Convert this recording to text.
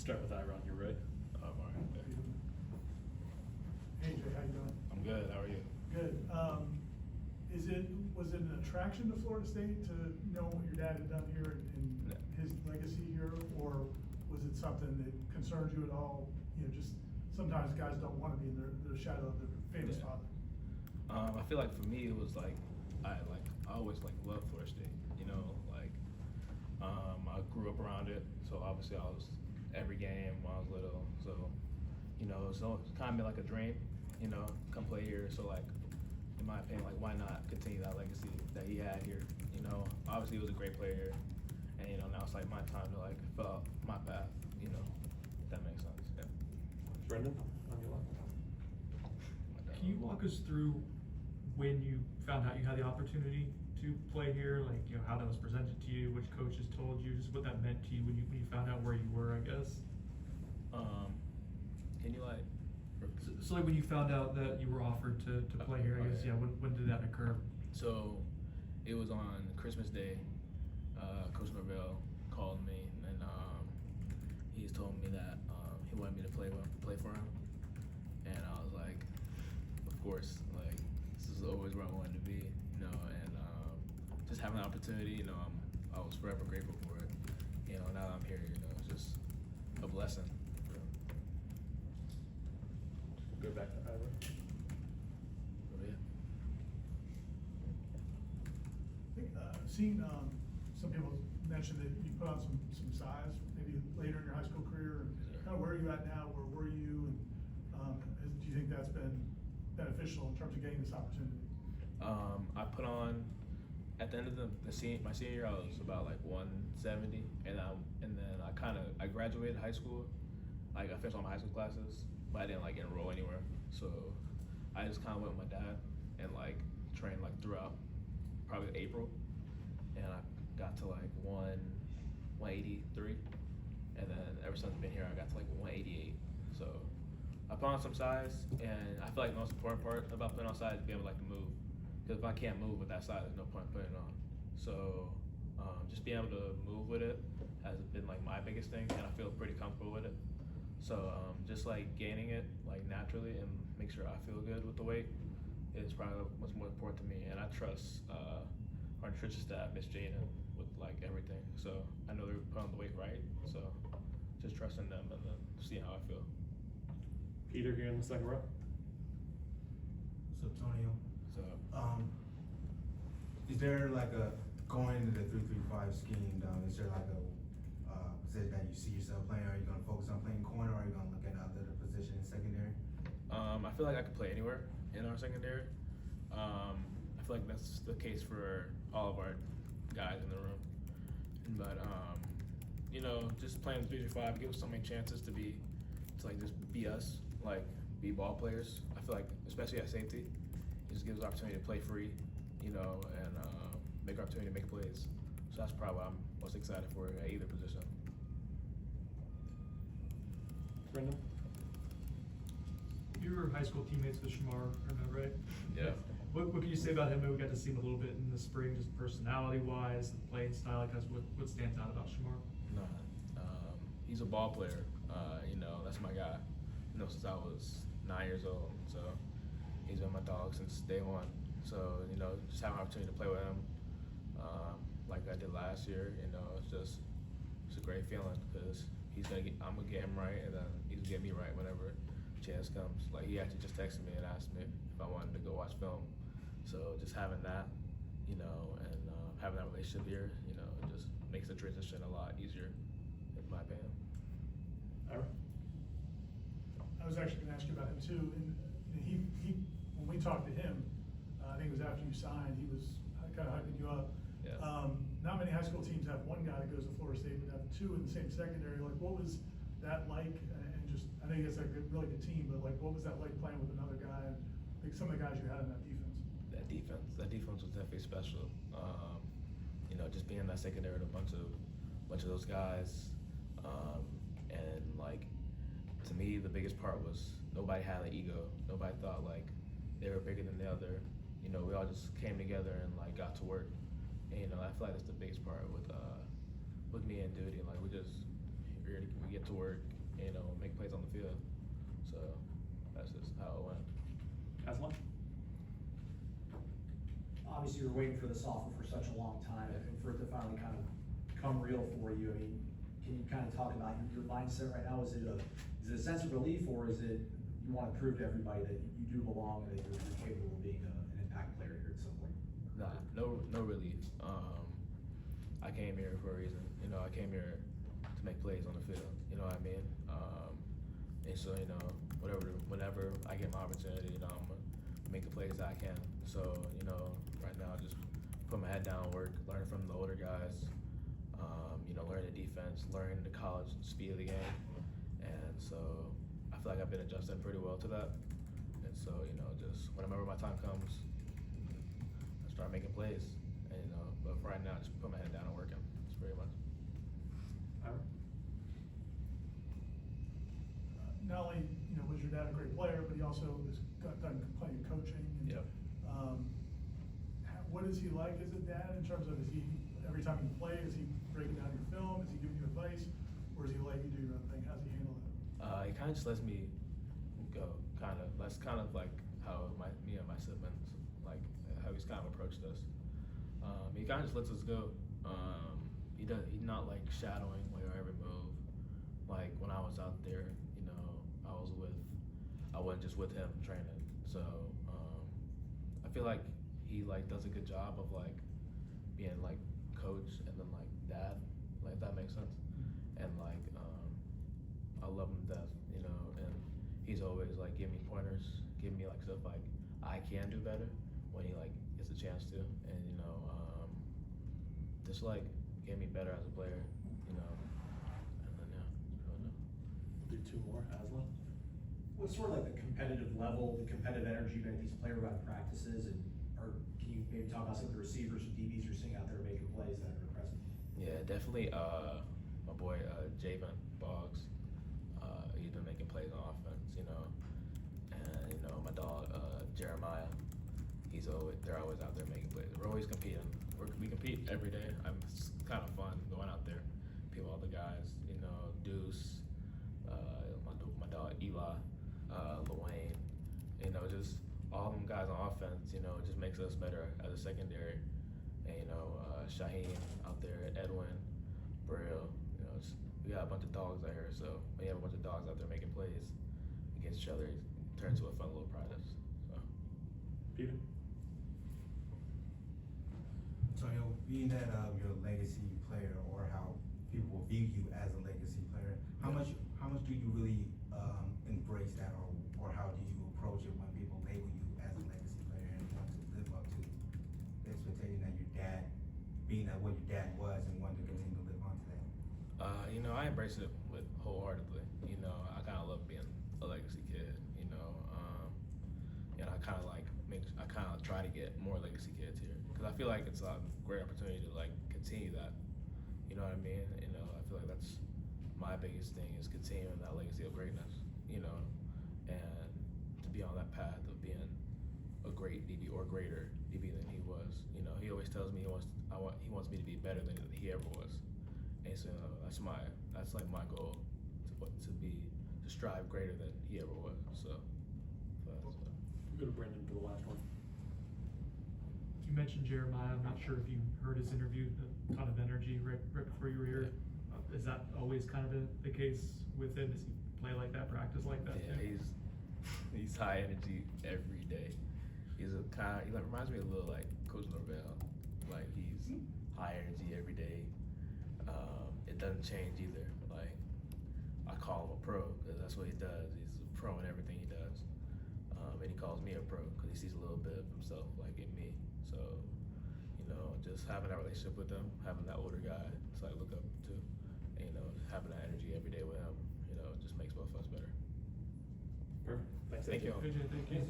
Start with Iron, you're ready. All right. Hey Jay, how you doing? I'm good. How are you? Good. Was it an attraction to Florida State to know what your dad had done here and his legacy here, or was it something that concerned you at all? You know, just sometimes guys don't want to be in the shadow of their famous father. I feel like for me it was like I always loved Florida State. You know, I grew up around it, so obviously I was every game when I was little. So you know, it's kind of been like a dream. You know, come play here. So in my opinion, why not continue that legacy that he had here? You know, obviously he was a great player, and you know now it's my time to fill out my path. You know, if that makes sense. Yeah. Brendan, on your left. Can you walk us through when you found out you had the opportunity to play here? You know, how that was presented to you, which coaches told you, just what that meant to you when you found out where you were, I guess. Can you So when you found out that you were offered to play here, I guess, yeah, when did that occur? So it was on Christmas Day. Coach Norvell called me and he's told me that he wanted me to play for him, and I was like, of course, this is always where I wanted to be, you know, and just having the opportunity, you know, I was forever grateful for it. You know, now that I'm here, you know, it's just a blessing. Go back to Ira. So, yeah. I think seen some people mention that you put on some size maybe later in your high school career. And kind of where are you at now? Where were you? And do you think that's been beneficial in terms of getting this opportunity? I put on at the end of my senior year. I was about 170, and then I graduated high school. I finished all my high school classes, but I didn't enroll anywhere. So I just kind of went with my dad and trained throughout probably April, and I got to 183, and then ever since I've been here I got to 188. So I put on some size, and I feel the most important part about putting on size is being able to move. Because if I can't move with that size, there's no point in putting it on. So just being able to move with it has been my biggest thing, and I feel pretty comfortable with it. So just gaining it naturally and make sure I feel good with the weight is probably what's more important to me. And I trust our nutrition staff, Miss Jana, with everything. So I know they're putting the weight right. So just trusting them and then seeing how I feel. Peter here in the second row. So Antonio, So is there going into the 3-3-5 scheme? Is there a position that you see yourself playing? Are you going to focus on playing corner, or are you going to look at other position in secondary? I feel I could play anywhere in our secondary. I feel that's the case for all of our guys in the room. But you know, just playing 3-5 gives us so many chances to just be us, be ball players. I feel especially at safety, it just gives us the opportunity to play free, you know, and make our opportunity to make plays. So that's probably what I'm most excited for at either position. Brendan. You were high school teammates with Shamar, right? Yeah. What can you say about him? We got to see him a little bit in the spring, just personality-wise, and playing style. What stands out about Shamar? No, he's a ball player. You know, that's my guy. You know, since I was 9 years old. So he's been my dog since day one. So you know, just having an opportunity to play with him, like I did last year. You know, it's a great feeling because I'm gonna get him right, and then he's gonna get me right whenever chance comes. He actually just texted me and asked me if I wanted to go watch film. So just having that, you know, and having that relationship here, you know, it just makes the transition a lot easier, in my opinion. Ira. I was actually going to ask you about him too. And he when we talked to him, I think it was after you signed, he was kind of hyping you up. Yeah. Not many high school teams have one guy that goes to Florida State, but have two in the same secondary. What was that like? And just, I think it's a really good team, but what was that like playing with another guy? And some of the guys you had in that defense. That defense was definitely special. You know, just being in that secondary with a bunch of those guys, and to me, the biggest part was nobody had an ego. Nobody thought they were bigger than the other. You know, we all just came together and got to work. And you know, I feel that's the biggest part with me and Duty. We get to work, you know, make plays on the field. So that's just how it went. Aslan? Obviously, you were waiting for this offer for such a long time, and for it to finally kind of come real for you. I mean, can you kind of talk about your mindset right now? Is it a sense of relief, or is it you want to prove to everybody that you do belong and that you're capable of being an impact player here at some point? Nah, no relief. I came here for a reason. You know, I came here to make plays on the field. You know what I mean? And so, you know, whenever I get my opportunity, you know, I'm gonna make the plays that I can. So, you know, right now, just put my head down, work, learn from the older guys. You know, learn the defense, learn the college speed of the game, and so I feel like I've been adjusting pretty well to that. And so, you know, just whenever my time comes, I start making plays. And you know, but for right now, just put my head down and working. That's pretty much. Ira? Not only, you know, was your dad a great player, but he also has done plenty of coaching. And, Yep. what is he like as a dad in terms of, is he, every time you play, is he breaking down your film? Is he giving you advice? Or is he letting you do your own thing? How's he handle it? He kind of just lets me go, kind of. That's kind of like how me and my siblings, like how he's kind of approached us. He kind of just lets us go. He's not like shadowing like our every move. Like when I was out there, you know, I wasn't just with him training. So I feel like he like does a good job of like being like coach and then like dad, like if that makes sense. And like I love him to death, you know, and he's always like giving me pointers, giving me like stuff like I can do better when he like gets a chance to, and you know, just like get me better as a player, you know. And then yeah, I don't know. Do two more, Aslan? What's sort of like the competitive level, the competitive energy been at these player-run practices, and or can you maybe talk about some of the receivers or DBs you're seeing out there making plays that are impressive? Yeah, definitely. My boy Javen Boggs, he's been making plays on offense, you know, and you know my dog Jeremiah, they're always out there making plays. We're always competing. We compete every day. It's kind of fun going out there. People, all the guys, you know, Deuce, my dog Eli, Luane, you know, just all them guys on offense. You know, it just makes us better as a secondary. And you know, Shaheen out there, Edwin, Braille. You know, we got a bunch of dogs out here. So when you have a bunch of dogs out there making plays against each other, it turns into a fun little project. So. Peter? So, you know, being that you're a legacy player, or how people view you as a legacy player, how much do you really embrace that, or how do you approach it when people label you as a legacy player and want to live up to the expectation that your dad, being that what your dad was, and want to continue to live on to that? You know, I embrace it with wholeheartedly. You know, I kind of love being a legacy kid. You know, and I kind of try to get more legacy kids here because I feel like it's a great opportunity to like continue that. You know what I mean? You know, I feel like that's my biggest thing is continuing that legacy of greatness. You know, and to be on that path of being a great DB or greater DB than he was. You know, he always tells me he wants me to be better than he ever was. And so that's like my goal to strive greater than he ever was. So We'll go to Brendan for the last one. You mentioned Jeremiah. I'm not sure if you heard his interview, a ton of energy right before you were here. Is that always kind of the case with him? Does he play like that, practice like that? Yeah, he's high energy every day. He reminds me a little like Coach Norvell. Like he's high energy every day. It doesn't change either. Like I call him a pro because that's what he does. He's a pro in everything he does. And he calls me a pro because he sees a little bit of himself like in me. So, you know, just having that relationship with him, having that older guy to like look up to, and, you know, having that energy every day with him, you know, just makes both of us better. Perfect. Thanks. Thank you all. AJ, thank you.